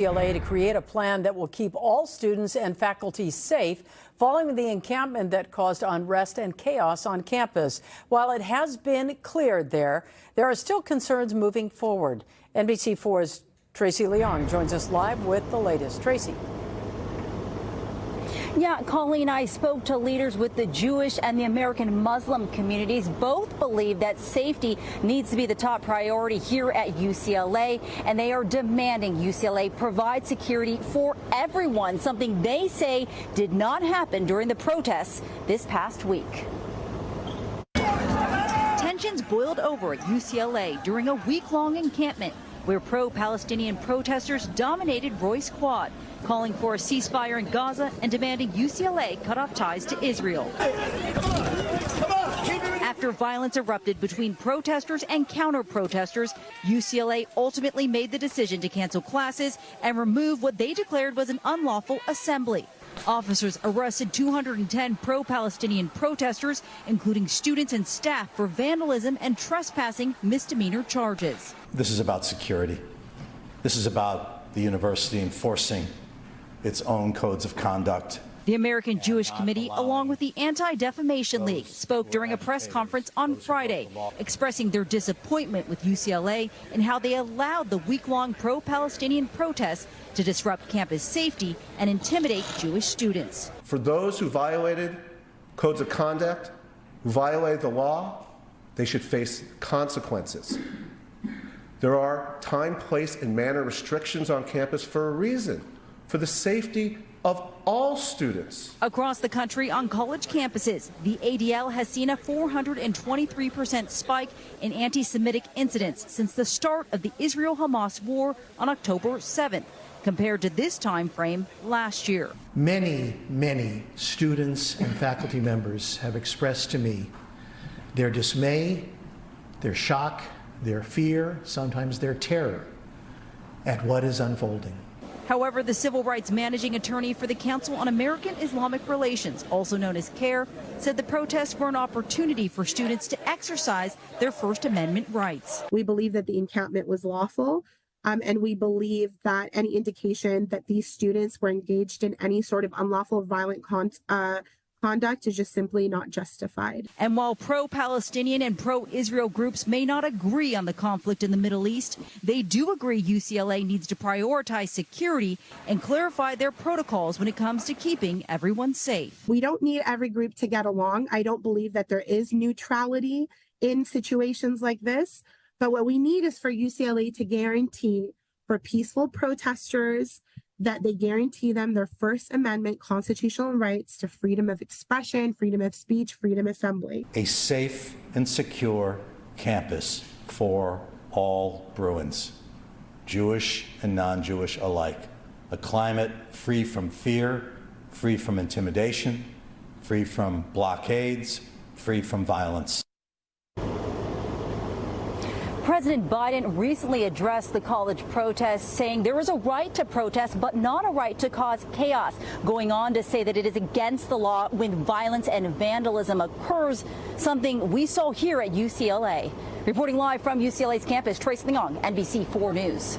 UCLA to create a plan that will keep all students and faculty safe following the encampment that caused unrest and chaos on campus. While it has been cleared there are still concerns moving forward. NBC4's Tracey Leong joins us live with the latest. Tracey. Yeah, Colleen, I spoke to leaders with the Jewish and the American Muslim communities. Both believe that safety needs to be the top priority here at UCLA, and they are demanding UCLA provide security for everyone, something they say did not happen during the protests this past week. Tensions boiled over at UCLA during a week-long encampment where pro-Palestinian protesters dominated Royce Quad, calling for a ceasefire in Gaza and demanding UCLA cut off ties to Israel. After violence erupted between protesters and counter-protesters, UCLA ultimately made the decision to cancel classes and remove what they declared was an unlawful assembly. Officers arrested 210 pro-Palestinian protesters, including students and staff, for vandalism and trespassing misdemeanor charges. This is about security. This is about the university enforcing its own codes of conduct. The American Jewish Committee, along with the Anti-Defamation League, spoke during a press conference on Friday, expressing their disappointment with UCLA and how they allowed the week-long pro-Palestinian protests to disrupt campus safety and intimidate Jewish students. For those who violated codes of conduct, who violated the law, they should face consequences. There are time, place, and manner restrictions on campus for a reason, for the safety of all students. Across the country on college campuses, the ADL has seen a 423% spike in anti-Semitic incidents since the start of the Israel-Hamas war on October 7th, compared to this time frame last year. Many students and faculty members have expressed to me their dismay, their shock, their fear, sometimes their terror at what is unfolding. However, the civil rights managing attorney for the Council on American Islamic Relations, also known as CAIR, said the protests were an opportunity for students to exercise their First Amendment rights. We believe that the encampment was lawful, and we believe that any indication that these students were engaged in any sort of unlawful violent conduct is just simply not justified. And while pro-Palestinian and pro-Israel groups may not agree on the conflict in the Middle East, they do agree UCLA needs to prioritize security and clarify their protocols when it comes to keeping everyone safe. We don't need every group to get along. I don't believe that there is neutrality in situations like this. But what we need is for UCLA to guarantee for peaceful protesters that they guarantee them their First Amendment constitutional rights to freedom of expression, freedom of speech, freedom of assembly. A safe and secure campus for all Bruins, Jewish and non-Jewish alike. A climate free from fear, free from intimidation, free from blockades, free from violence. President Biden recently addressed the college protests, saying there is a right to protest, but not a right to cause chaos, going on to say that it is against the law when violence and vandalism occurs, something we saw here at UCLA. Reporting live from UCLA's campus, Tracey Leong, NBC4 News.